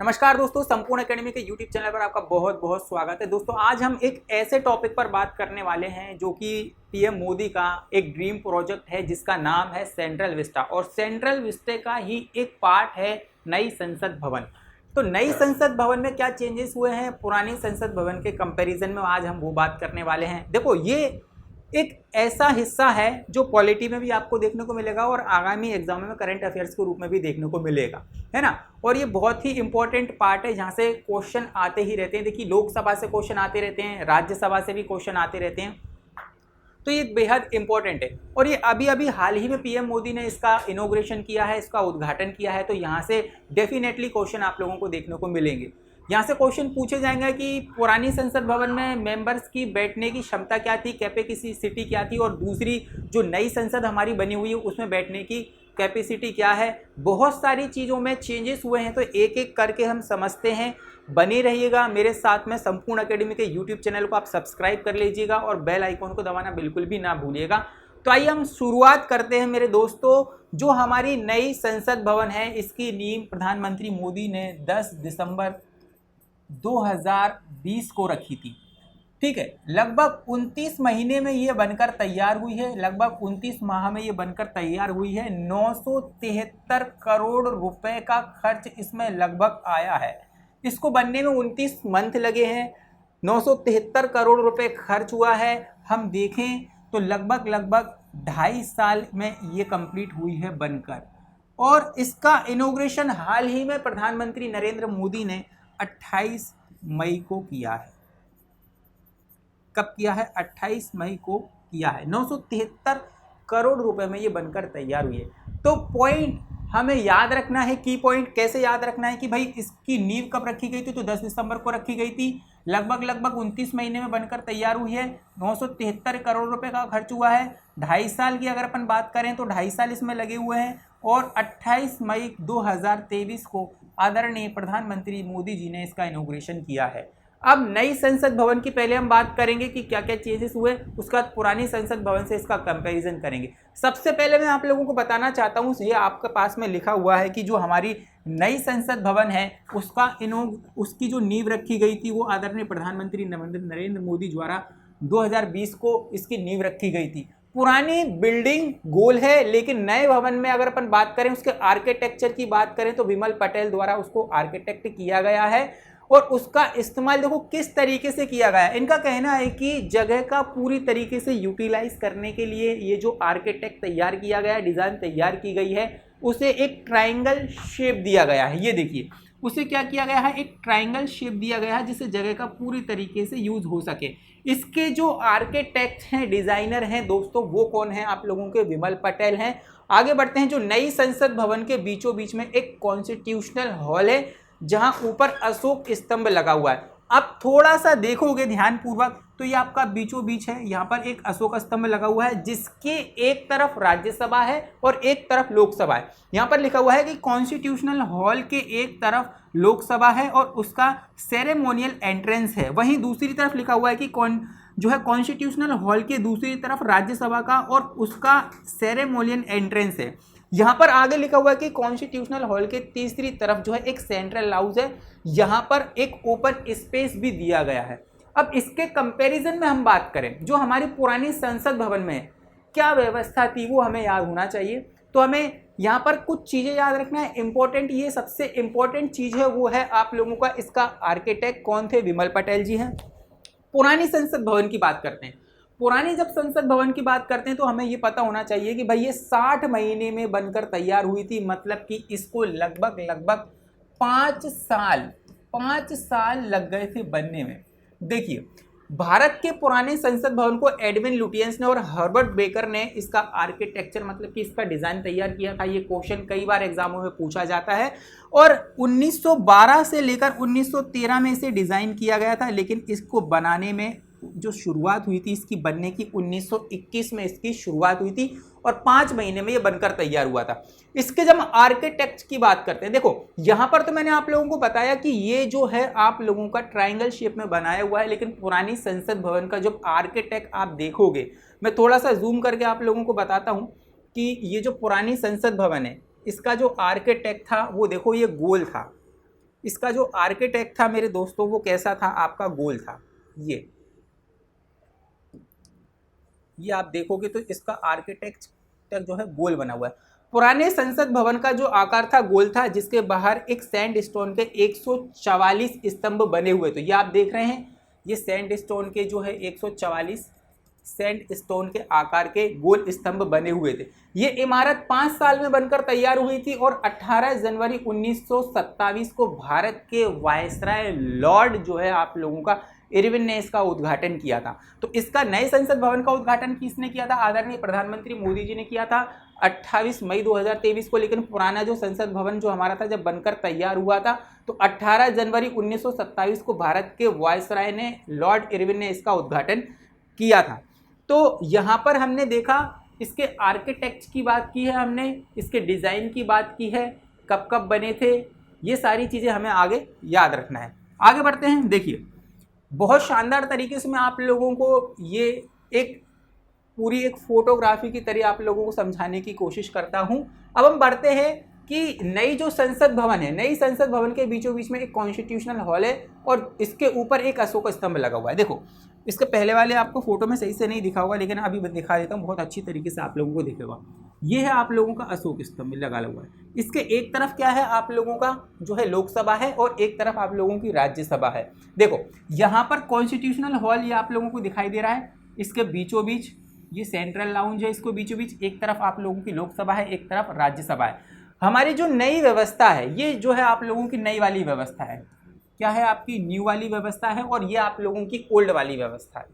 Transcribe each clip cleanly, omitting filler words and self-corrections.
नमस्कार दोस्तों, संपूर्ण एकेडमी के यूट्यूब चैनल पर आपका बहुत बहुत स्वागत है। दोस्तों आज हम एक ऐसे टॉपिक पर बात करने वाले हैं जो कि पीएम मोदी का एक ड्रीम प्रोजेक्ट है जिसका नाम है सेंट्रल विस्टा, और सेंट्रल विस्टा का ही एक पार्ट है नई संसद भवन। तो नई संसद भवन में क्या चेंजेस हुए हैं पुरानी संसद भवन के कंपैरिजन में, आज हम वो बात करने वाले हैं। देखो, ये एक ऐसा हिस्सा है जो पॉलिटी में भी आपको देखने को मिलेगा और आगामी एग्जाम में करंट अफेयर्स के रूप में भी देखने को मिलेगा, है ना। और ये बहुत ही इंपॉर्टेंट पार्ट है जहाँ से क्वेश्चन आते ही रहते हैं। देखिए, लोकसभा से क्वेश्चन आते रहते हैं, राज्यसभा से भी क्वेश्चन आते रहते हैं, तो ये बेहद इंपॉर्टेंट है। और ये अभी अभी हाल ही में पीएम मोदी ने इसका इनॉग्रेशन किया है, इसका उद्घाटन किया है, तो यहाँ से डेफिनेटली क्वेश्चन आप लोगों को देखने को मिलेंगे। यहाँ से क्वेश्चन पूछे जाएंगे कि पुरानी संसद भवन में मेंबर्स की बैठने की क्षमता क्या थी, कैपेसिटी क्या थी, और दूसरी जो नई संसद हमारी बनी हुई है उसमें बैठने की कैपेसिटी क्या है। बहुत सारी चीज़ों में चेंजेस हुए हैं, तो एक एक करके हम समझते हैं। बने रहिएगा मेरे साथ में। संपूर्ण एकेडमी के यूट्यूब चैनल को आप सब्सक्राइब कर लीजिएगा और बेल आइकॉन को दबाना बिल्कुल भी ना भूलिएगा। तो आइए हम शुरुआत करते हैं मेरे दोस्तों। जो हमारी नई संसद भवन है इसकी नींव प्रधानमंत्री मोदी ने 10 दिसंबर 2020 को रखी थी। ठीक है, लगभग 29 महीने में ये बनकर तैयार हुई है, लगभग 29 माह में ये बनकर तैयार हुई है। 973 करोड़ रुपए का खर्च इसमें लगभग आया है। इसको बनने में 29 मंथ लगे हैं, 973 करोड़ रुपए खर्च हुआ है। हम देखें तो लगभग 2.5 साल में ये कंप्लीट हुई है बनकर। और इसका इनॉग्रेशन हाल ही में प्रधानमंत्री नरेंद्र मोदी ने 28 मई को किया है। कब किया है? 28 मई को किया है। 973 करोड़ रुपए में ये बनकर तैयार हुई है। तो पॉइंट हमें याद रखना है, की पॉइंट कैसे याद रखना है कि भाई इसकी नींव कब रखी गई थी, तो 10 दिसंबर को रखी गई थी। लगभग 29 महीने में बनकर तैयार हुई है। 973 करोड़ रुपए का खर्च हुआ है। 2.5 साल की अगर अपन बात करें तो 2.5 साल इसमें लगे हुए हैं। और 28 मई 2023 को आदरणीय प्रधानमंत्री मोदी जी ने इसका इनॉग्रेशन किया है। अब नई संसद भवन की पहले हम बात करेंगे कि क्या क्या चेंजेस हुए, उसके बाद पुरानी संसद भवन से इसका कंपैरिजन करेंगे। सबसे पहले मैं आप लोगों को बताना चाहता हूँ, ये आपके पास में लिखा हुआ है कि जो हमारी नई संसद भवन है उसकी जो नींव रखी गई थी वो आदरणीय प्रधानमंत्री नरेंद्र मोदी द्वारा 2020 को इसकी नींव रखी गई थी। पुरानी बिल्डिंग गोल है, लेकिन नए भवन में अगर अपन बात करें उसके आर्किटेक्चर की बात करें तो विमल पटेल द्वारा उसको आर्किटेक्ट किया गया है। और उसका इस्तेमाल देखो किस तरीके से किया गया है। इनका कहना है कि जगह का पूरी तरीके से यूटिलाइज करने के लिए ये जो आर्किटेक्ट तैयार किया गया है, डिज़ाइन तैयार की गई है, उसे एक ट्रायंगल शेप दिया गया है। ये देखिए, उसे क्या किया गया है, एक ट्रायंगल शेप दिया गया है जिससे जगह का पूरी तरीके से यूज हो सके। इसके जो आर्किटेक्ट हैं, डिज़ाइनर हैं दोस्तों, वो कौन है? आप लोगों के विमल पटेल हैं। आगे बढ़ते हैं। जो नई संसद भवन के बीचों बीच में एक कॉन्स्टिट्यूशनल हॉल है जहां ऊपर अशोक स्तंभ लगा हुआ है। अब थोड़ा सा देखोगे ध्यानपूर्वक तो ये आपका बीचों बीच है, यहाँ पर एक अशोक स्तंभ लगा हुआ है जिसके एक तरफ राज्यसभा है और एक तरफ लोकसभा है। यहाँ पर लिखा हुआ है कि कॉन्स्टिट्यूशनल हॉल के एक तरफ लोकसभा है और उसका सेरेमोनियल एंट्रेंस है, वहीं दूसरी तरफ लिखा हुआ है कि कॉन्स्टिट्यूशनल हॉल के दूसरी तरफ राज्यसभा का और उसका सेरेमोनियल एंट्रेंस है। यहाँ पर आगे लिखा हुआ है कि कॉन्स्टिट्यूशनल हॉल के तीसरी तरफ जो है एक सेंट्रल हाउस है, यहाँ पर एक ओपन स्पेस भी दिया गया है। अब इसके कंपैरिजन में हम बात करें, जो हमारी पुरानी संसद भवन में क्या व्यवस्था थी वो हमें याद होना चाहिए। तो हमें यहाँ पर कुछ चीज़ें याद रखना है इंपॉर्टेंट। ये सबसे इंपॉर्टेंट चीज़ है वो है आप लोगों का, इसका आर्किटेक्ट कौन थे? विमल पटेल जी हैं। पुरानी संसद भवन की बात करते हैं। पुरानी जब संसद भवन की बात करते हैं तो हमें ये पता होना चाहिए कि भाई ये 60 महीने में बनकर तैयार हुई थी, मतलब कि इसको लगभग 5 साल लग गए थे बनने में। देखिए, भारत के पुराने संसद भवन को एडविन लुटियंस ने और हर्बर्ट बेकर ने इसका आर्किटेक्चर, मतलब कि इसका डिज़ाइन तैयार किया था। ये क्वेश्चन कई बार एग्जामों में पूछा जाता है। और 1912 से लेकर 1913 में इसे डिज़ाइन किया गया था, लेकिन इसको बनाने में जो शुरुआत हुई थी इसकी बनने की 1921 में इसकी शुरुआत हुई थी और 5 महीने में ये बनकर तैयार हुआ था। इसके जब हम आर्किटेक्ट की बात करते हैं, देखो यहाँ पर तो मैंने आप लोगों को बताया कि ये जो है आप लोगों का ट्रायंगल शेप में बनाया हुआ है, लेकिन पुरानी संसद भवन का जब आर्किटेक्ट आप देखोगे, मैं थोड़ा सा जूम करके आप लोगों को बताता हूँ कि ये जो पुरानी संसद भवन है इसका जो आर्किटेक्ट था वो देखो ये गोल था, इसका जो आर्किटेक्ट था मेरे दोस्तों वो कैसा था, आपका गोल था। ये आप देखोगे तो इसका आर्किटेक्चर जो है गोल बना हुआ है। पुराने संसद भवन का जो आकार था गोल था, जिसके बाहर एक सैंड स्टोन के 144 स्तंभ बने हुए थे। ये आप देख रहे हैं, ये सैंड स्टोन के जो है 144 सैंड स्टोन के आकार के गोल स्तंभ बने हुए थे। ये इमारत 5 साल में बनकर तैयार हुई थी और 18 जनवरी 1927 को भारत के वायसराय लॉर्ड जो है आप लोगों का इरविन ने इसका उद्घाटन किया था। तो इसका नए संसद भवन का उद्घाटन किसने किया था? आदरणीय प्रधानमंत्री मोदी जी ने किया था 28 मई 2023 को। लेकिन पुराना जो संसद भवन जो हमारा था जब बनकर तैयार हुआ था तो 18 जनवरी 1927 को भारत के वायसराय ने लॉर्ड इरविन ने इसका उद्घाटन किया था। तो यहाँ पर हमने देखा इसके आर्किटेक्ट की बात की है, हमने इसके डिज़ाइन की बात की है, कब कब बने थे, ये सारी चीज़ें हमें आगे याद रखना है। आगे बढ़ते हैं। देखिए बहुत शानदार तरीके से मैं आप लोगों को ये एक पूरी एक फोटोग्राफी की तरह आप लोगों को समझाने की कोशिश करता हूं। अब हम बढ़ते हैं कि नई जो संसद भवन है, नई संसद भवन के बीचों बीच में एक कॉन्स्टिट्यूशनल हॉल है और इसके ऊपर एक अशोक स्तंभ लगा हुआ है। देखो इसके पहले वाले आपको फोटो में सही से नहीं दिखा होगा, लेकिन अभी दिखा देता हूँ, बहुत अच्छी तरीके से आप लोगों को दिखेगा। ये है आप लोगों का अशोक स्तंभ लगा हुआ है। इसके एक तरफ क्या है आप लोगों का जो है लोकसभा है और एक तरफ आप लोगों की राज्यसभा है। देखो यहाँ पर कॉन्स्टिट्यूशनल हॉल ये आप लोगों को दिखाई दे रहा है, इसके बीचों बीच ये सेंट्रल लाउंज है, इसको बीचों बीच एक तरफ आप लोगों की लोकसभा है, एक तरफ राज्यसभा है। हमारी जो नई व्यवस्था है ये जो है आप लोगों की नई वाली व्यवस्था है, क्या है आपकी न्यू वाली व्यवस्था है और ये आप लोगों की ओल्ड वाली व्यवस्था है।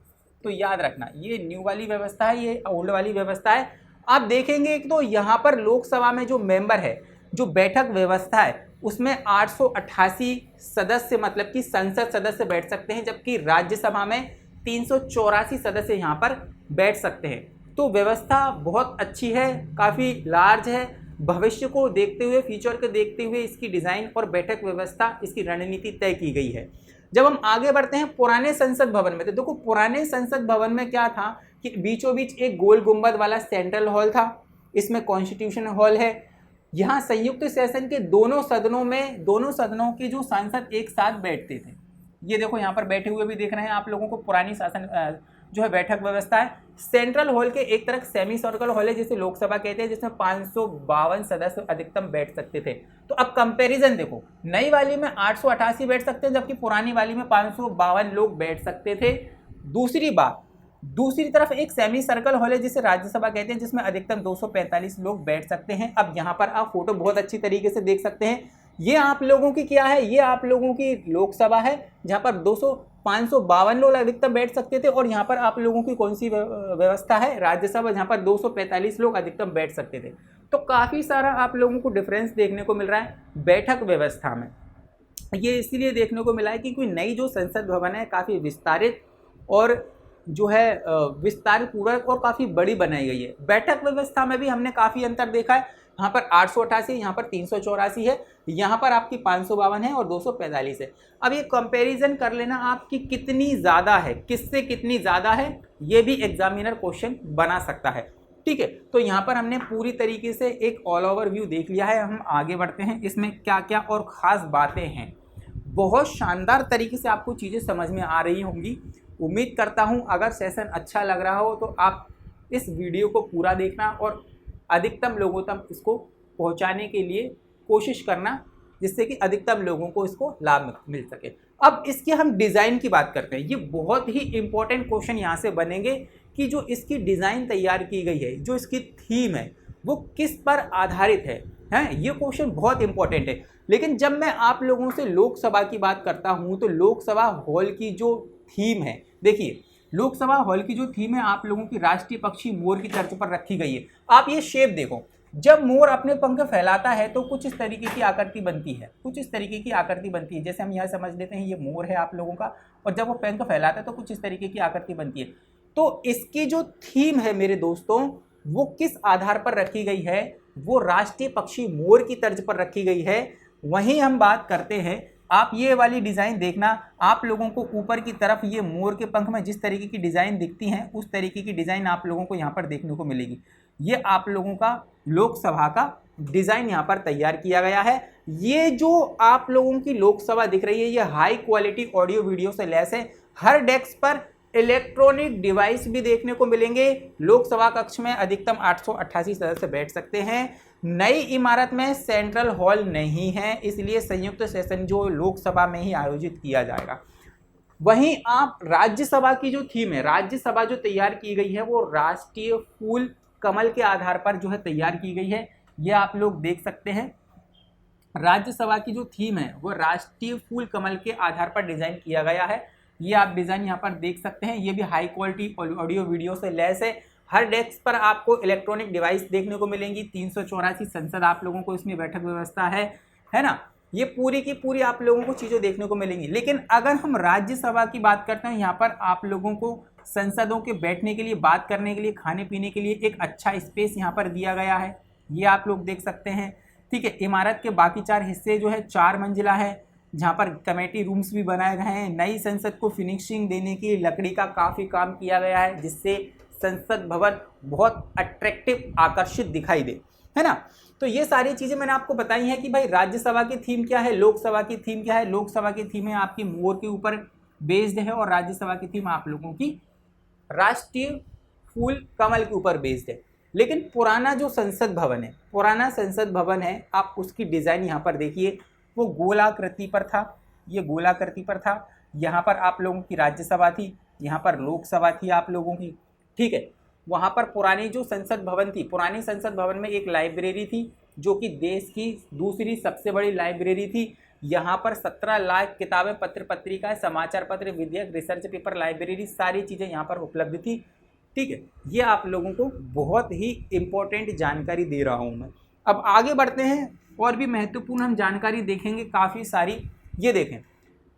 तो याद रखना ये न्यू वाली व्यवस्था है, ये ओल्ड वाली व्यवस्था है। आप देखेंगे तो यहाँ पर लोकसभा में जो मेंबर है, जो बैठक व्यवस्था है उसमें 888 सदस्य मतलब कि संसद सदस्य बैठ सकते हैं, जबकि राज्यसभा में 384 सदस्य यहाँ पर बैठ सकते हैं। तो व्यवस्था बहुत अच्छी है, काफ़ी लार्ज है। भविष्य को देखते हुए, फ्यूचर को देखते हुए इसकी डिज़ाइन और बैठक व्यवस्था, इसकी रणनीति तय की गई है। जब हम आगे बढ़ते हैं पुराने संसद भवन में, तो देखो पुराने संसद भवन में क्या था कि बीचों बीच एक गोल गुंबद वाला सेंट्रल हॉल था, इसमें कॉन्स्टिट्यूशन हॉल है। यहाँ संयुक्त सेशन के दोनों सदनों में दोनों सदनों के जो सांसद एक साथ बैठते थे। ये देखो यहाँ पर बैठे हुए भी देख रहे हैं आप लोगों को। पुरानी शासन जो है बैठक व्यवस्था है। सेंट्रल हॉल के एक तरफ सेमी सर्कल हॉल है जिसे लोकसभा कहते हैं, जिसमें 552 सदस्य अधिकतम बैठ सकते थे। तो अब कंपैरिजन देखो, नई वाली में 888 बैठ सकते हैं, जबकि पुरानी वाली में 552 लोग बैठ सकते थे। दूसरी बात, दूसरी तरफ एक सेमी सर्कल हॉल है जिसे राज्यसभा कहते हैं, जिसमें अधिकतम 245 लोग बैठ सकते हैं। अब यहाँ पर आप फोटो बहुत अच्छी तरीके से देख सकते हैं। ये आप लोगों की क्या है, ये आप लोगों की लोकसभा है जहाँ पर 552 लोग अधिकतम बैठ सकते थे, और यहाँ पर आप लोगों की कौन सी व्यवस्था है, राज्यसभा, जहाँ पर 245 लोग अधिकतम बैठ सकते थे। तो काफ़ी सारा आप लोगों को डिफरेंस देखने को मिल रहा है बैठक व्यवस्था में। ये इसीलिए देखने को मिला है कि कोई नई जो संसद भवन है काफ़ी विस्तारित और जो है विस्तार पूर्वक और काफ़ी बड़ी बनाई गई है। बैठक व्यवस्था में भी हमने काफ़ी अंतर देखा है। यहाँ पर 888, यहाँ पर 384 है, यहाँ पर आपकी 552 है और 245 है। अब ये कंपैरिजन कर लेना आपकी कितनी ज़्यादा है, किससे कितनी ज़्यादा है, ये भी एग्जामिनर क्वेश्चन बना सकता है। ठीक है, तो यहाँ पर हमने पूरी तरीके से एक ऑल ओवर व्यू देख लिया है। हम आगे बढ़ते हैं, इसमें क्या क्या और ख़ास बातें हैं। बहुत शानदार तरीके से आपको चीज़ें समझ में आ रही होंगी। उम्मीद करता हूँ अगर सेशन अच्छा लग रहा हो तो आप इस वीडियो को पूरा देखना और अधिकतम लोगों तक इसको पहुंचाने के लिए कोशिश करना, जिससे कि अधिकतम लोगों को इसको लाभ मिल सके। अब इसके हम डिज़ाइन की बात करते हैं। ये बहुत ही इंपॉर्टेंट क्वेश्चन यहाँ से बनेंगे कि जो इसकी डिज़ाइन तैयार की गई है, जो इसकी थीम है, वो किस पर आधारित है, ये क्वेश्चन बहुत इंपॉर्टेंट है। लेकिन जब मैं आप लोगों से लोकसभा की बात करता हूँ तो लोकसभा हॉल की जो थीम है, देखिए लोकसभा हॉल की जो थीम है आप लोगों की राष्ट्रीय पक्षी मोर की तर्ज पर रखी गई है। आप ये शेप देखो, जब मोर अपने पंख फैलाता है तो कुछ इस तरीके की आकृति बनती है, कुछ इस तरीके की आकृति बनती है। जैसे हम यहाँ समझ लेते हैं ये मोर है आप लोगों का, और जब वो पंख फैलाता है तो कुछ इस तरीके की आकृति बनती है। तो इसकी जो थीम है मेरे दोस्तों, वो किस आधार पर रखी गई है, वो राष्ट्रीय पक्षी मोर की तर्ज पर रखी गई है। वहीं हम बात करते हैं, आप ये वाली डिज़ाइन देखना, आप लोगों को ऊपर की तरफ ये मोर के पंख में जिस तरीके की डिज़ाइन दिखती हैं उस तरीके की डिज़ाइन आप लोगों को यहाँ पर देखने को मिलेगी। ये आप लोगों का लोकसभा का डिज़ाइन यहाँ पर तैयार किया गया है। ये जो आप लोगों की लोकसभा दिख रही है ये हाई क्वालिटी ऑडियो वीडियो से लैस है। हर डेस्क पर इलेक्ट्रॉनिक डिवाइस भी देखने को मिलेंगे। लोकसभा कक्ष में अधिकतम 888 सदस्य बैठ सकते हैं। नई इमारत में सेंट्रल हॉल नहीं है, इसलिए संयुक्त सेशन जो लोकसभा में ही आयोजित किया जाएगा। वहीं आप राज्यसभा की जो थीम है, राज्यसभा जो तैयार की गई है वो राष्ट्रीय फूल कमल के आधार पर जो है तैयार की गई है। ये आप लोग देख सकते हैं। राज्यसभा की जो थीम है वो राष्ट्रीय फूल कमल के आधार पर डिजाइन किया गया है। ये आप डिजाइन यहाँ पर देख सकते हैं। ये भी हाई क्वालिटी ऑडियो वीडियो से लैस है। हर डेस्क पर आपको इलेक्ट्रॉनिक डिवाइस देखने को मिलेंगी। 384 संसद आप लोगों को इसमें बैठक व्यवस्था है ना। ये पूरी की पूरी आप लोगों को चीज़ें देखने को मिलेंगी। लेकिन अगर हम राज्यसभा की बात करते हैं, यहाँ पर आप लोगों को संसदों के बैठने के लिए, बात करने के लिए, खाने पीने के लिए एक अच्छा स्पेस यहाँ पर दिया गया है। ये आप लोग देख सकते हैं। ठीक है, इमारत के बाकी 4 हिस्से जो है 4 मंजिला है, जहाँ पर कमेटी रूम्स भी बनाए गए हैं। नई संसद को फिनिशिंग देने की लकड़ी का काफ़ी काम किया गया है, जिससे संसद भवन बहुत अट्रैक्टिव, आकर्षित दिखाई दे, है ना। तो ये सारी चीज़ें मैंने आपको बताई हैं कि भाई राज्यसभा की थीम क्या है, लोकसभा की थीम क्या है। लोकसभा की थीम है आपकी मोर के ऊपर बेस्ड है और राज्यसभा की थीम आप लोगों की राष्ट्रीय फूल कमल के ऊपर बेस्ड है। लेकिन पुराना जो संसद भवन है, पुराना संसद भवन है, आप उसकी डिज़ाइन यहाँ पर देखिए, वो गोलाकृति पर था। ये गोलाकृति पर था। यहाँ पर आप लोगों की राज्यसभा थी, यहाँ पर लोकसभा थी आप लोगों की। ठीक है, वहाँ पर पुरानी जो संसद भवन थी, पुरानी संसद भवन में एक लाइब्रेरी थी जो कि देश की दूसरी सबसे बड़ी लाइब्रेरी थी। यहाँ पर 17 लाख किताबें, पत्र पत्रिकाएं, समाचार पत्र, विधेयक, रिसर्च पेपर, लाइब्रेरी, सारी चीज़ें यहाँ पर उपलब्ध थी। ठीक है, ये आप लोगों को बहुत ही इम्पोर्टेंट जानकारी दे रहा हूँ मैं। अब आगे बढ़ते हैं और भी महत्वपूर्ण हम जानकारी देखेंगे काफ़ी सारी। ये देखें,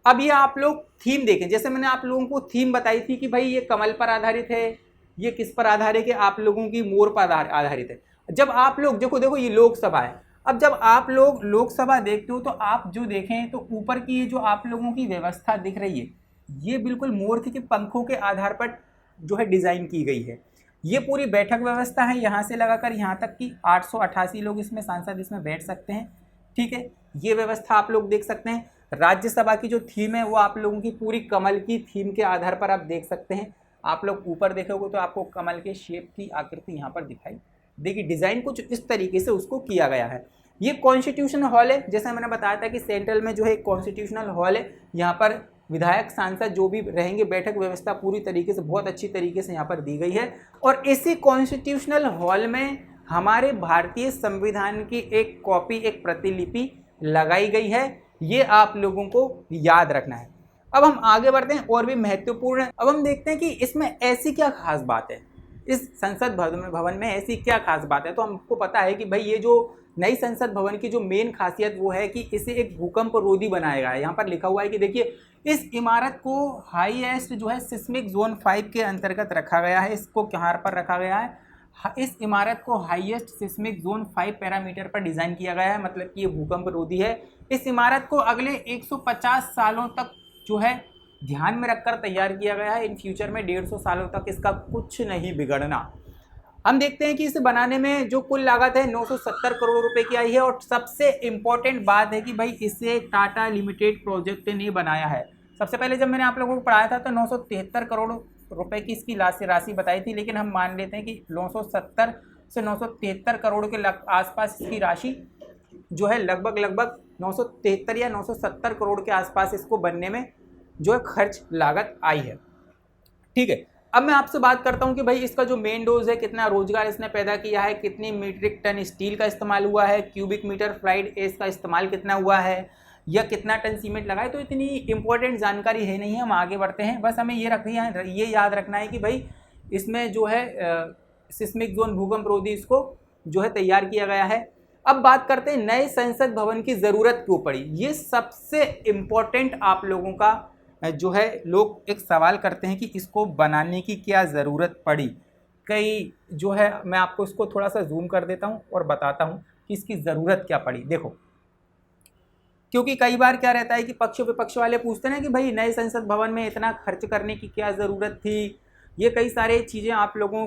अब ये आप लोग थीम देखें। जैसे मैंने आप लोगों को थीम बताई थी कि भाई ये कमल पर आधारित है, ये किस पर आधारित है, आप लोगों की मोर पर आधारित है। जब आप लोग देखो ये लोकसभा है। अब जब आप लोग लोकसभा देखते हो तो आप जो देखें तो ऊपर की ये जो आप लोगों की व्यवस्था दिख रही है, ये बिल्कुल मोर के पंखों के आधार पर जो है डिज़ाइन की गई है। ये पूरी बैठक व्यवस्था है, यहाँ से लगाकर यहाँ तक कि 888 लोग इसमें, सांसद इसमें बैठ सकते हैं। ठीक है, ये व्यवस्था आप लोग देख सकते हैं। राज्यसभा की जो थीम है वो आप लोगों की पूरी कमल की थीम के आधार पर आप देख सकते हैं। आप लोग ऊपर देखोगे तो आपको कमल के शेप की आकृति यहाँ पर दिखाई देगी। डिज़ाइन कुछ इस तरीके से उसको किया गया है। ये कॉन्स्टिट्यूशन हॉल है, जैसा मैंने बताया था कि सेंट्रल में जो है कॉन्स्टिट्यूशनल हॉल है। यहाँ पर विधायक, सांसद जो भी रहेंगे, बैठक व्यवस्था पूरी तरीके से, बहुत अच्छी तरीके से यहाँ पर दी गई है। और इसी कॉन्स्टिट्यूशनल हॉल में हमारे भारतीय संविधान की एक कॉपी, एक प्रतिलिपि लगाई गई है। ये आप लोगों को याद रखना है। अब हम आगे बढ़ते हैं और भी महत्वपूर्ण है। अब हम देखते हैं कि इसमें ऐसी क्या खास बात है, इस संसद भवन में ऐसी क्या खास बात है। तो हमको पता है कि भाई ये जो नई संसद भवन की जो मेन खासियत वो है कि इसे एक भूकंप रोधी बनाया गया है। यहाँ पर लिखा हुआ है कि देखिए, इस इमारत को हाईएस्ट जो है सिस्मिक जोन 5 के अंतर्गत रखा गया है। इसको कहाँ पर रखा गया है? इस इमारत को हाईएस्ट सिस्मिक जोन 5 पैरामीटर पर डिज़ाइन किया गया है, मतलब कि ये भूकंप रोधी है। इस इमारत को अगले 150 सालों तक जो है ध्यान में रखकर तैयार किया गया है। इन फ्यूचर में 150 सालों तक इसका कुछ नहीं बिगड़ना। हम देखते हैं कि इसे बनाने में जो कुल लागत है 970 करोड़ रुपए की आई है। और सबसे इम्पोर्टेंट बात है कि भाई इसे टाटा लिमिटेड प्रोजेक्ट ने बनाया है। सबसे पहले जब मैंने आप लोगों को पढ़ाया था तो 973 करोड़ रुपए की इसकी राशि बताई थी, लेकिन हम मान लेते हैं कि 970 से 973 करोड़ के आसपास इसकी राशि जो है लगभग 973 या 970 करोड़ के आसपास इसको बनने में जो है खर्च लागत आई है। ठीक है, अब मैं आपसे बात करता हूं कि भाई इसका जो मेन डोज है, कितना रोजगार इसने पैदा किया है, कितनी मीट्रिक टन स्टील का इस्तेमाल हुआ है, क्यूबिक मीटर फ्लाइड एश का इस्तेमाल कितना हुआ है, या कितना टन सीमेंट लगा है। तो इतनी इंपॉर्टेंट जानकारी है नहीं, हम आगे बढ़ते हैं। बस हमें ये याद रखना है कि भाई इसमें जो है सिस्मिक जोन भूकंप रोधी इसको जो है तैयार किया गया है। अब बात करते हैं नए संसद भवन की ज़रूरत क्यों पड़ी। ये सबसे इम्पोर्टेंट आप लोगों का जो है, लोग एक सवाल करते हैं कि इसको बनाने की क्या ज़रूरत पड़ी। कई जो है, मैं आपको इसको थोड़ा सा जूम कर देता हूँ और बताता हूँ कि इसकी ज़रूरत क्या पड़ी। देखो, क्योंकि कई बार क्या रहता है कि पक्ष विपक्ष वाले पूछते हैं कि भाई नए संसद भवन में इतना खर्च करने की क्या ज़रूरत थी, ये कई सारे चीज़ें आप लोगों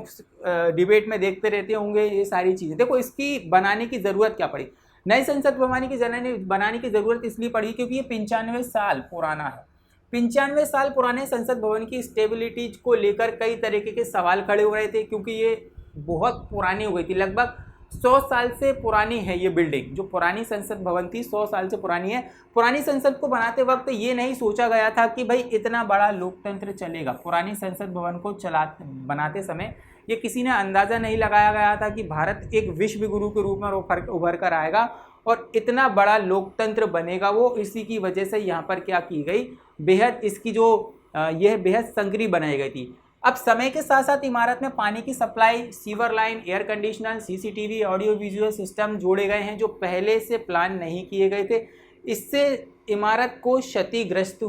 डिबेट में देखते रहते होंगे। ये सारी चीज़ें देखो, इसकी बनाने की ज़रूरत क्या पड़ी, नई संसद भवन की बनाने की ज़रूरत इसलिए पड़ी क्योंकि ये 95 साल पुराना है। 95 साल पुराने संसद भवन की स्टेबिलिटीज को लेकर कई तरीके के सवाल खड़े हो रहे थे, क्योंकि ये बहुत पुरानी हो गई थी। लगभग 100 साल से पुरानी है ये बिल्डिंग। जो पुरानी संसद भवन थी 100 साल से पुरानी है। पुरानी संसद को बनाते वक्त ये नहीं सोचा गया था कि भाई इतना बड़ा लोकतंत्र चलेगा। पुरानी संसद भवन को बनाते समय ये किसी ने अंदाज़ा नहीं लगाया गया था कि भारत एक विश्व गुरु के रूप में उभर कर आएगा और इतना बड़ा लोकतंत्र बनेगा। वो इसी की वजह से यहाँ पर क्या की गई, बेहद इसकी जो यह बेहद संकरी बनाई गई थी। अब समय के साथ साथ इमारत में पानी की supply, sewer line, air conditioner, CCTV, audio visual system जोड़े गए हैं जो पहले से प्लान नहीं किए गए थे। इससे इमारत को क्षतिग्रस्त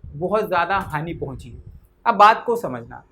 बहुत ज़्यादा हानि पहुंची। अब बात को समझना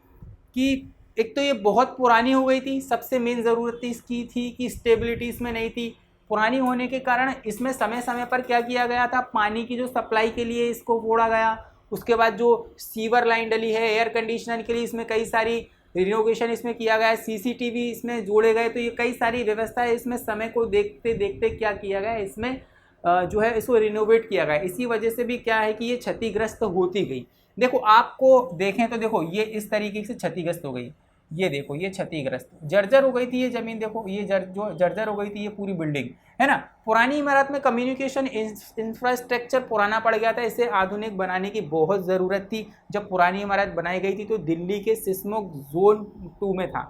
कि एक तो ये बहुत पुरानी हो गई थी, सबसे मेन ज़रूरत इसकी थी कि स्टेबिलिटी इसमें नहीं थी। पुरानी होने के कारण इसमें समय समय पर क्या किया गया था, पानी की जो सप्लाई के लिए इसको जोड़ा गया। उसके बाद जो सीवर लाइन डली है, एयर कंडीशनर के लिए इसमें कई सारी रिनोवेशन इसमें किया गया है, सीसीटीवी इसमें जोड़े गए। तो ये कई सारी व्यवस्था है, इसमें समय को देखते देखते क्या किया गया, इसमें जो है इसको रिनोवेट किया गया। इसी वजह से भी क्या है कि ये क्षतिग्रस्त होती गई। देखो, आपको देखें तो देखो ये इस तरीके से क्षतिग्रस्त हो गई। ये देखो, ये क्षतिग्रस्त जर्जर हो गई थी ये ज़मीन। देखो ये जो जर्जर हो गई थी ये पूरी बिल्डिंग, है ना। पुरानी इमारत में कम्युनिकेशन इंफ्रास्ट्रक्चर पुराना पड़ गया था, इसे आधुनिक बनाने की बहुत ज़रूरत थी। जब पुरानी इमारत बनाई गई थी तो दिल्ली के सिस्मिक जोन 2 में था,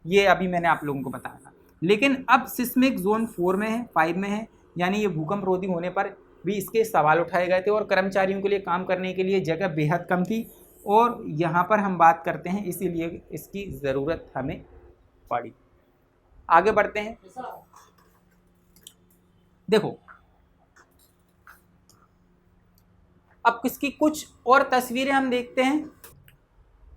ये अभी मैंने आप लोगों को बताया था। लेकिन अब सिस्मिक जोन 4 में है, 5 में है, यानी ये भूकंप रोधी होने पर भी इसके सवाल उठाए गए थे और कर्मचारियों के लिए काम करने के लिए जगह बेहद कम थी। और यहाँ पर हम बात करते हैं, इसीलिए इसकी ज़रूरत हमें पड़ी। आगे बढ़ते हैं। देखो, अब इसकी कुछ और तस्वीरें हम देखते हैं।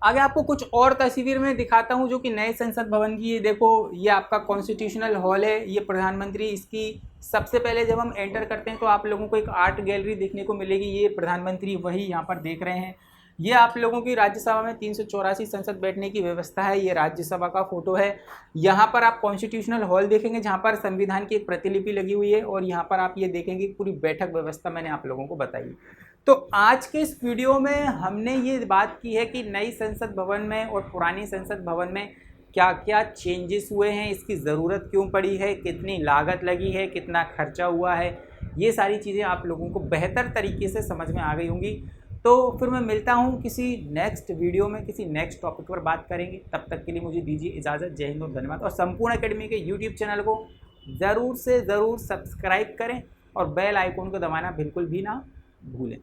आगे आपको कुछ और तस्वीर में दिखाता हूँ जो कि नए संसद भवन की है। देखो, ये आपका कॉन्स्टिट्यूशनल हॉल है, ये प्रधानमंत्री इसकी सबसे पहले जब हम एंटर करते हैं तो आप लोगों को एक आर्ट गैलरी देखने को मिलेगी। ये प्रधानमंत्री वही यहाँ पर देख रहे हैं। ये आप लोगों की राज्यसभा में 384 संसद बैठने की व्यवस्था है। ये राज्यसभा का फोटो है। यहाँ पर आप कॉन्स्टिट्यूशनल हॉल देखेंगे जहाँ पर संविधान की एक प्रतिलिपि लगी हुई है और यहाँ पर आप ये देखेंगे पूरी बैठक व्यवस्था मैंने आप लोगों को बताई। तो आज के इस वीडियो में हमने ये बात की है कि नई संसद भवन में और पुरानी संसद भवन में क्या क्या चेंजेस हुए हैं, इसकी ज़रूरत क्यों पड़ी है, कितनी लागत लगी है, कितना खर्चा हुआ है। ये सारी चीज़ें आप लोगों को बेहतर तरीके से समझ में आ गई होंगी। तो फिर मैं मिलता हूँ किसी नेक्स्ट वीडियो में, किसी नेक्स्ट टॉपिक पर बात करेंगे। तब तक के लिए मुझे दीजिए इजाज़त। जय हिंद और धन्यवाद। और संपूर्ण एकेडमी के यूट्यूब चैनल को ज़रूर से ज़रूर सब्सक्राइब करें और बेल आइकॉन को दबाना बिल्कुल भी ना भूलें।